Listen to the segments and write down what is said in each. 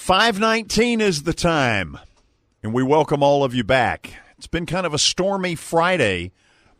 5:19 is the time, and we welcome all of you back. It's been kind of a stormy Friday,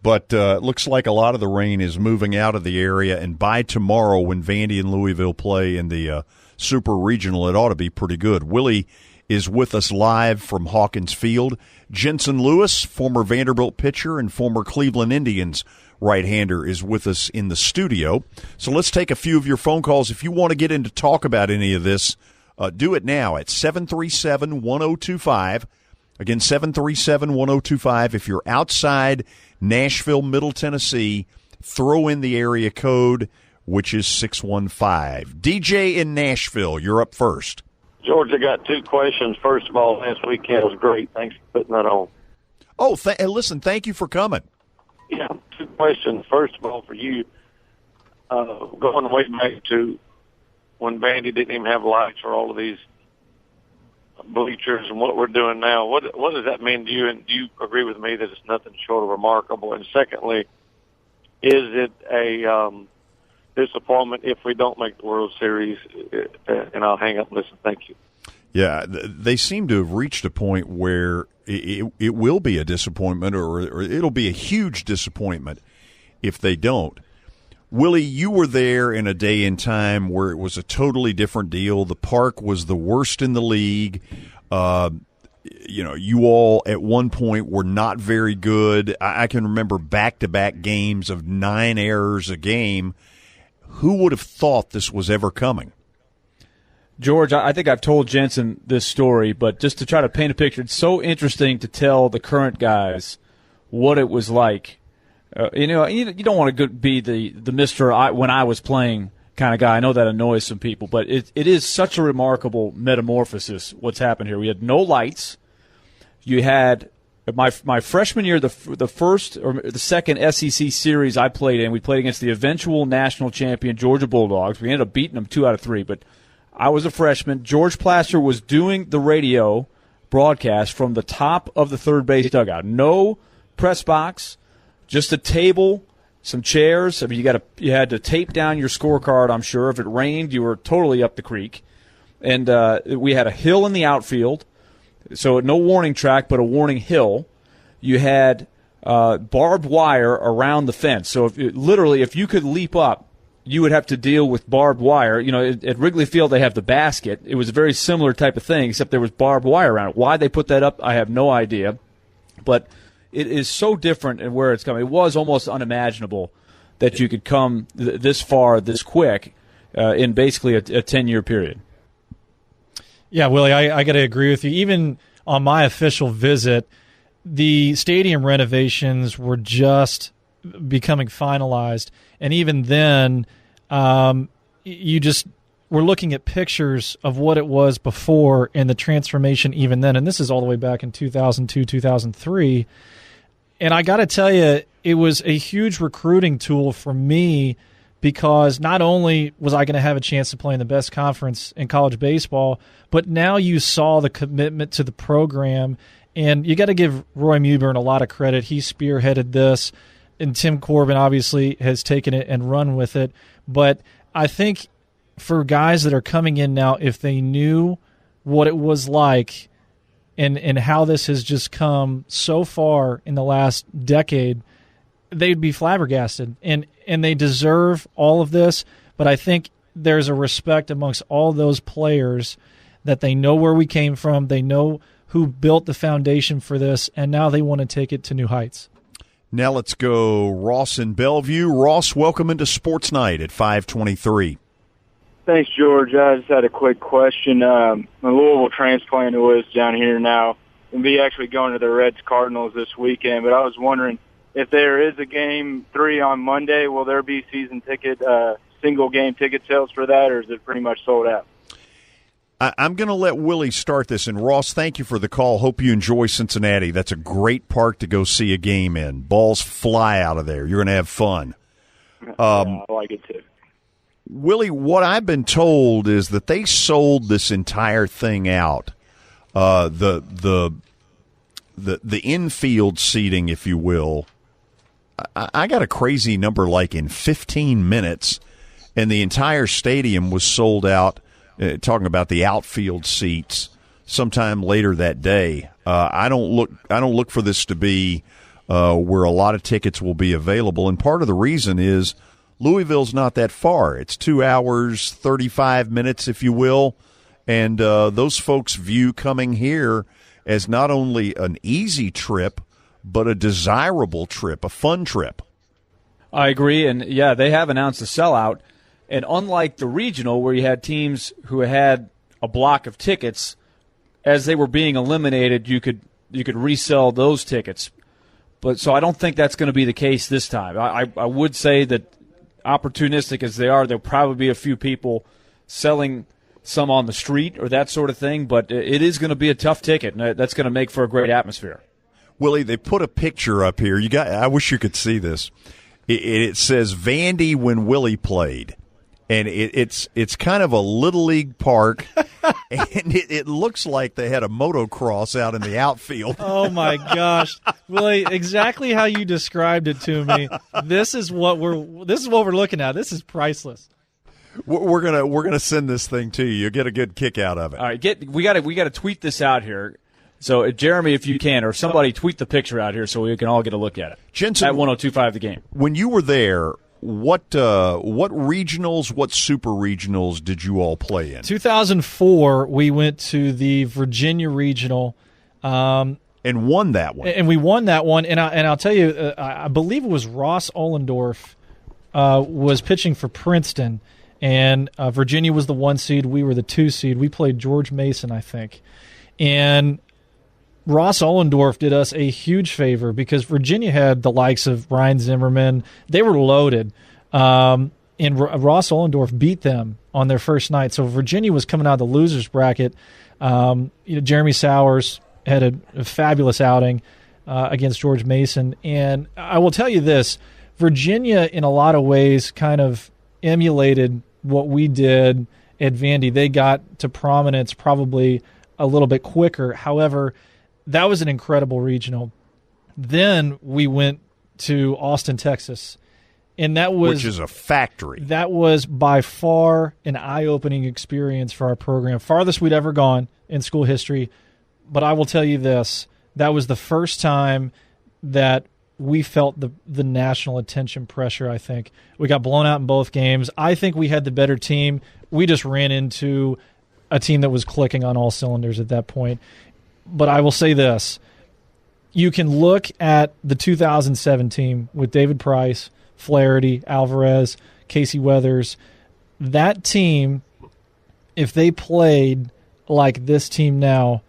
but it looks like a lot of the rain is moving out of the area, and by tomorrow when Vandy and Louisville play in the Super Regional, it ought to be pretty good. Willie is with us live from Hawkins Field. Jensen Lewis, former Vanderbilt pitcher and former Cleveland Indians right-hander, is with us in the studio. So let's take a few of your phone calls. If you want to get in to talk about any of this, do it now at 737-1025. Again, 737-1025. If you're outside Nashville, Middle Tennessee, throw in the area code, which is 615. DJ in Nashville, you're up first. George, I got two questions. First of all, last weekend was great. Thanks for putting that on. Oh, listen, thank you for coming. Yeah, two questions. First of all, for you, going way back to when Vandy didn't even have lights for all of these bleachers and what we're doing now, what does that mean to you? And do you agree with me that it's nothing short of remarkable? And secondly, is it a disappointment if we don't make the World Series? And I'll hang up and listen. Thank you. Yeah, they seem to have reached a point where it will be a disappointment, or it'll be a huge disappointment if they don't. Willie, you were there in a day and time where it was a totally different deal. The park was the worst in the league. You all at one point were not very good. I can remember back-to-back games of 9 errors a game. Who would have thought this was ever coming? George, I think I've told Jensen this story, but just to try to paint a picture, it's so interesting to tell the current guys what it was like. You don't want to be the Mr. when I was playing kind of guy. I know that annoys some people, but it is such a remarkable metamorphosis what's happened here. We had no lights. You had my freshman year, the first or the second SEC series I played in, we played against the eventual national champion Georgia Bulldogs. We ended up beating them 2 out of 3, but I was a freshman. George Plaster was doing the radio broadcast from the top of the third base dugout. No press box. Just a table, some chairs. I mean, you had to tape down your scorecard, I'm sure. If it rained, you were totally up the creek. And we had a hill in the outfield, so no warning track, but a warning hill. You had barbed wire around the fence. So if you could leap up, you would have to deal with barbed wire. At Wrigley Field, they have the basket. It was a very similar type of thing, except there was barbed wire around it. Why they put that up, I have no idea. But it is so different in where it's coming. It was almost unimaginable that you could come this far, this quick, in basically a 10-year period. Yeah, Willie, I got to agree with you. Even on my official visit, the stadium renovations were just becoming finalized. And even then, you just were looking at pictures of what it was before and the transformation even then. And this is all the way back in 2002, 2003. And I got to tell you, it was a huge recruiting tool for me because not only was I going to have a chance to play in the best conference in college baseball, but now you saw the commitment to the program. And you got to give Roy Mewburn a lot of credit. He spearheaded this, and Tim Corbin obviously has taken it and run with it. But I think for guys that are coming in now, if they knew what it was like and how this has just come so far in the last decade, they'd be flabbergasted. And they deserve all of this, but I think there's a respect amongst all those players that they know where we came from, they know who built the foundation for this, and now they want to take it to new heights. Now let's go Ross in Bellevue. Ross, welcome into Sports Night at 5:23. Thanks, George. I just had a quick question. A Louisville transplant who is down here now will be actually going to the Reds Cardinals this weekend, but I was wondering if there is a Game 3 on Monday, will there be season ticket, single-game ticket sales for that, or is it pretty much sold out? I'm going to let Willie start this. And, Ross, thank you for the call. Hope you enjoy Cincinnati. That's a great park to go see a game in. Balls fly out of there. You're going to have fun. I like it, too. Willie, what I've been told is that they sold this entire thing out, the infield seating, if you will. I got a crazy number, like in 15 minutes, and the entire stadium was sold out talking about the outfield seats sometime later that day. I don't look for this to be where a lot of tickets will be available, and part of the reason is Louisville's not that far. It's 2 hours, 35 minutes, if you will, and those folks view coming here as not only an easy trip, but a desirable trip, a fun trip. I agree, and yeah, they have announced a sellout, and unlike the regional where you had teams who had a block of tickets, as they were being eliminated, you could resell those tickets. But so I don't think that's going to be the case this time. I would say that opportunistic as they are, there'll probably be a few people selling some on the street or that sort of thing, but it is going to be a tough ticket, and that's going to make for a great atmosphere. Willie, they put a picture up here. I wish you could see this. It says Vandy when Willie played, and it's kind of a little league park, and it looks like they had a motocross out in the outfield. Oh my gosh, Willie! Exactly how you described it to me. This is what we're looking at. This is priceless. We're gonna send this thing to you. You'll get a good kick out of it. All right, we got to tweet this out here. So, Jeremy, if you can, or somebody tweet the picture out here so we can all get a look at it. Jensen, at 102.5 The Game. When you were there, what regionals, what super regionals did you all play in? 2004, we went to the Virginia Regional. And won that one. And we won that one. And I'll tell you, I believe it was Ross Ollendorf was pitching for Princeton. And Virginia was the 1 seed. We were the 2 seed. We played George Mason, I think. And Ross Ollendorf did us a huge favor because Virginia had the likes of Ryan Zimmerman. They were loaded. And Ross Ollendorf beat them on their first night. So Virginia was coming out of the losers bracket. Jeremy Sowers had a fabulous outing against George Mason. And I will tell you this, Virginia in a lot of ways kind of emulated what we did at Vandy. They got to prominence probably a little bit quicker. However, that was an incredible regional. Then we went to Austin, Texas, and which is a factory. That was by far an eye-opening experience for our program, farthest we'd ever gone in school history. But I will tell you this, that was the first time that we felt the national attention pressure, I think. We got blown out in both games. I think we had the better team. We just ran into a team that was clicking on all cylinders at that point. But I will say this. You can look at the 2007 team with David Price, Flaherty, Alvarez, Casey Weathers. That team, if they played like this team now,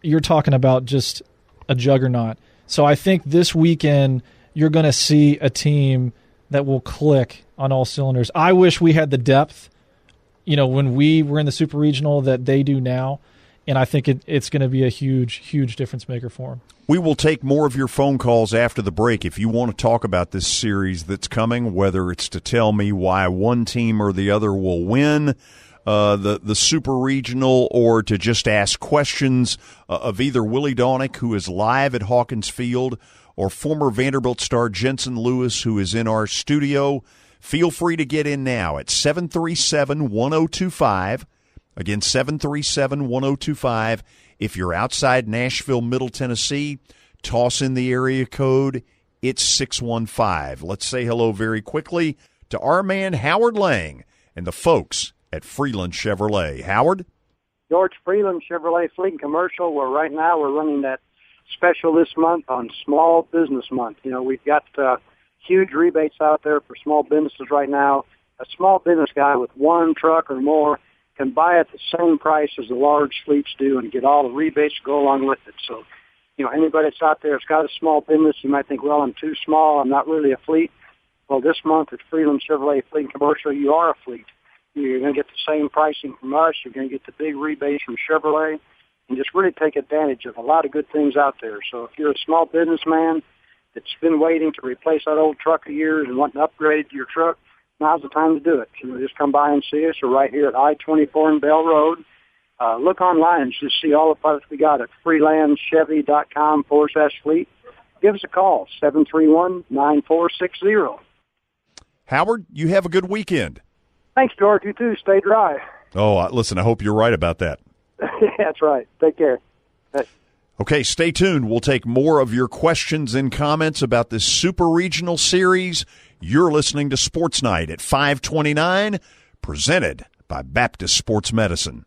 you're talking about just a juggernaut. So I think this weekend you're going to see a team that will click on all cylinders. I wish we had the depth, when we were in the Super Regional that they do now, and I think it's going to be a huge, huge difference maker for them. We will take more of your phone calls after the break. If you want to talk about this series that's coming, whether it's to tell me why one team or the other will win the Super Regional, or to just ask questions of either Willie Daunick, who is live at Hawkins Field, or former Vanderbilt star Jensen Lewis, who is in our studio, feel free to get in now at 737-1025. Again, 737-1025. If you're outside Nashville, Middle Tennessee, toss in the area code. It's 615. Let's say hello very quickly to our man Howard Lang and the folks at Freeland Chevrolet. Howard? George, Freeland Chevrolet Fleet and Commercial, where right now we're running that special this month on Small Business Month. We've got huge rebates out there for small businesses right now. A small business guy with one truck or more can buy at the same price as the large fleets do and get all the rebates to go along with it. So, anybody that's out there that's got a small business, you might think, well, I'm too small, I'm not really a fleet. Well, this month at Freeland Chevrolet Fleet and Commercial, you are a fleet. You're going to get the same pricing from us. You're going to get the big rebates from Chevrolet and just really take advantage of a lot of good things out there. So if you're a small businessman that's been waiting to replace that old truck of yours and wanting to upgrade your truck, now's the time to do it. Just come by and see us. We're right here at I-24 in Bell Road. Look online and just see all the products we got at freelandchevy.com/fleet. Give us a call, 731-9460. Howard, you have a good weekend. Thanks, George. You too. Stay dry. Oh, listen, I hope you're right about that. That's right. Take care. Okay, stay tuned. We'll take more of your questions and comments about this Super Regional Series. You're listening to Sports Night at 529, presented by Baptist Sports Medicine.